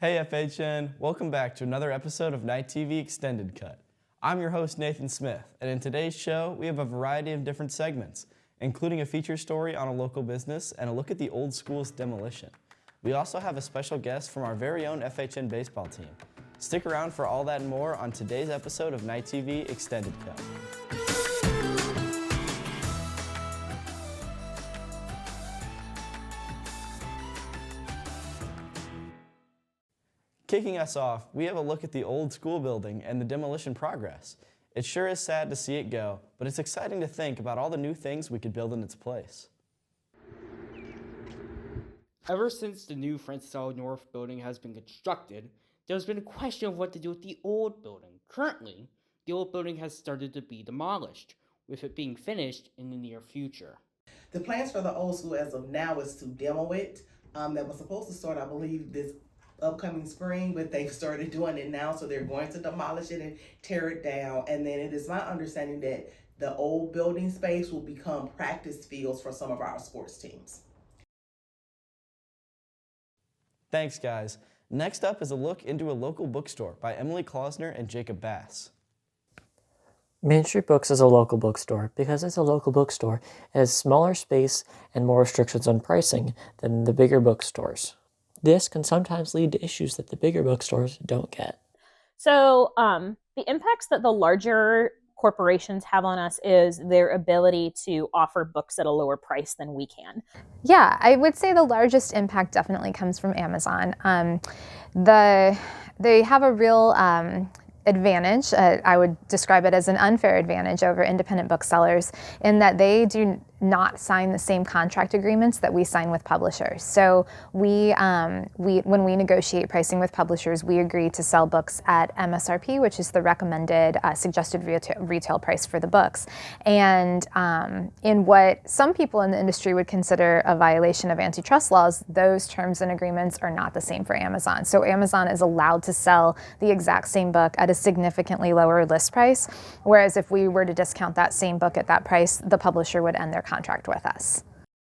Hey FHN, welcome back to another episode of Night TV Extended Cut. I'm your host Nathan Smith, and in today's show we have a variety of different segments, including a feature story on a local business and a look at the old school's demolition. We also have a special guest from our very own FHN baseball team. Stick around for all that and more on today's episode of Night TV Extended Cut. Kicking us off, we have a look at the old school building and the demolition progress. It sure is sad to see it go, but it's exciting to think about all the new things we could build in its place. Ever since the new Francis Aldenderfer building has been constructed, there's been a question of what to do with the old building. Currently, the old building has started to be demolished, with it being finished in the near future. The plans for the old school as of now is to demo it. That was supposed to start, I believe, this upcoming spring, but they've started doing it now, so they're going to demolish it and tear it down. And then it is my understanding that the old building space will become practice fields for some of our sports teams. Thanks, guys. Next up is a look into a local bookstore by Emily Clausner and Jacob Bass. Main Street Books is a local bookstore. Because it's a local bookstore, it has smaller space and more restrictions on pricing than the bigger bookstores. This can sometimes lead to issues that the bigger bookstores don't get. So the impacts that the larger corporations have on us is their ability to offer books at a lower price than we can. Yeah, I would say the largest impact definitely comes from Amazon. They have a real advantage. I would describe it as an unfair advantage over independent booksellers in that they do not sign the same contract agreements that we sign with publishers. So when we negotiate pricing with publishers, we agree to sell books at MSRP, which is the recommended suggested retail price for the books. And in what some people in the industry would consider a violation of antitrust laws, those terms and agreements are not the same for Amazon. So Amazon is allowed to sell the exact same book at a significantly lower list price, whereas if we were to discount that same book at that price, the publisher would end their contract with us.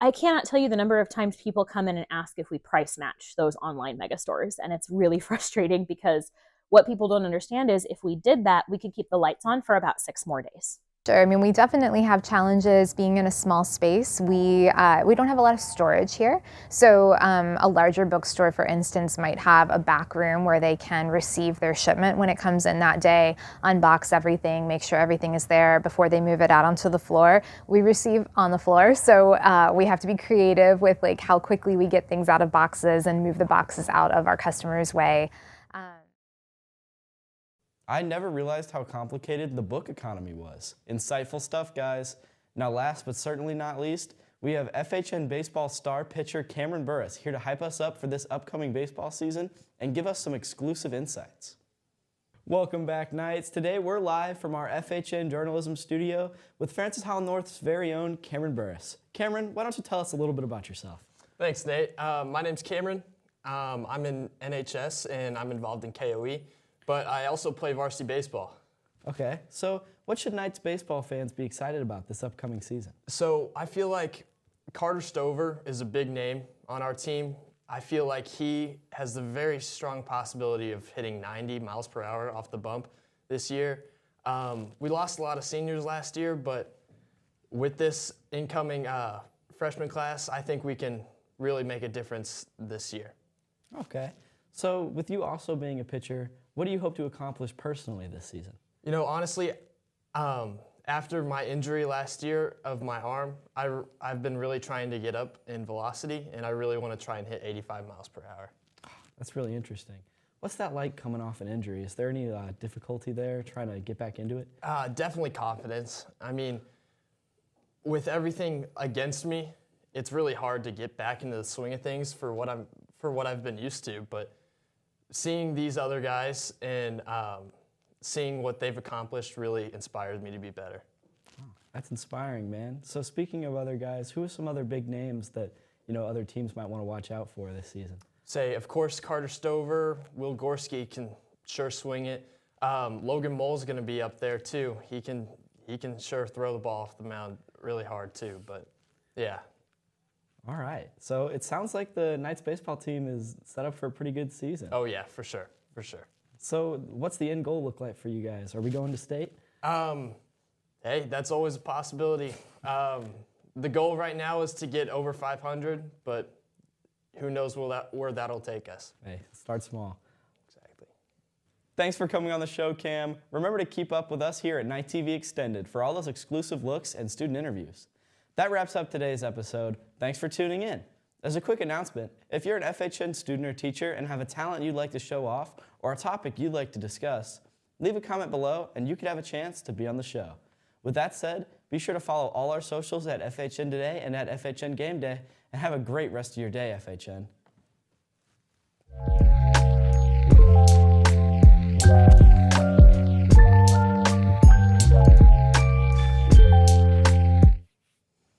I cannot tell you the number of times people come in and ask if we price match those online mega stores, and it's really frustrating because what people don't understand is if we did that, we could keep the lights on for about 6 more days. I mean, we definitely have challenges being in a small space. We don't have a lot of storage here. So a larger bookstore, for instance, might have a back room where they can receive their shipment when it comes in that day, unbox everything, make sure everything is there before they move it out onto the floor. We receive on the floor, so we have to be creative with like how quickly we get things out of boxes and move the boxes out of our customers' way. I never realized how complicated the book economy was. Insightful stuff, guys. Now last but certainly not least, we have FHN baseball star pitcher Cameron Burris here to hype us up for this upcoming baseball season and give us some exclusive insights. Welcome back, Knights. Today we're live from our FHN journalism studio with Francis Howell North's very own Cameron Burris. Cameron, why don't you tell us a little bit about yourself? Thanks, Nate. My name's Cameron. I'm in NHS and I'm involved in KOE. But I also play varsity baseball. Okay, so what should Knights baseball fans be excited about this upcoming season? So I feel like Carter Stover is a big name on our team. I feel like he has the very strong possibility of hitting 90 miles per hour off the bump this year. We lost a lot of seniors last year, but with this incoming freshman class, I think we can really make a difference this year. Okay, so with you also being a pitcher, what do you hope to accomplish personally this season? You know, honestly, after my injury last year of my arm, I've been really trying to get up in velocity, and I really want to try and hit 85 miles per hour. That's really interesting. What's that like coming off an injury? Is there any difficulty there trying to get back into it? Definitely confidence. I mean, with everything against me, it's really hard to get back into the swing of things for what I've been used to, but seeing these other guys and seeing what they've accomplished really inspires me to be better. Oh, that's inspiring, man. So speaking of other guys, who are some other big names that other teams might want to watch out for this season? Say, of course, Carter Stover, Will Gorski can sure swing it. Logan Moll's going to be up there too. He can sure throw the ball off the mound really hard too. But yeah. All right. So it sounds like the Knights baseball team is set up for a pretty good season. Oh yeah, for sure. So what's the end goal look like for you guys? Are we going to state? Hey, that's always a possibility. The goal right now is to get over 500, but who knows where that'll take us. Hey, start small. Exactly. Thanks for coming on the show, Cam. Remember to keep up with us here at Night TV Extended for all those exclusive looks and student interviews. That wraps up today's episode. Thanks for tuning in. As a quick announcement, if you're an FHN student or teacher and have a talent you'd like to show off or a topic you'd like to discuss, leave a comment below and you could have a chance to be on the show. With that said, be sure to follow all our socials at FHNtoday and at FHN Game Day, and have a great rest of your day, FHN.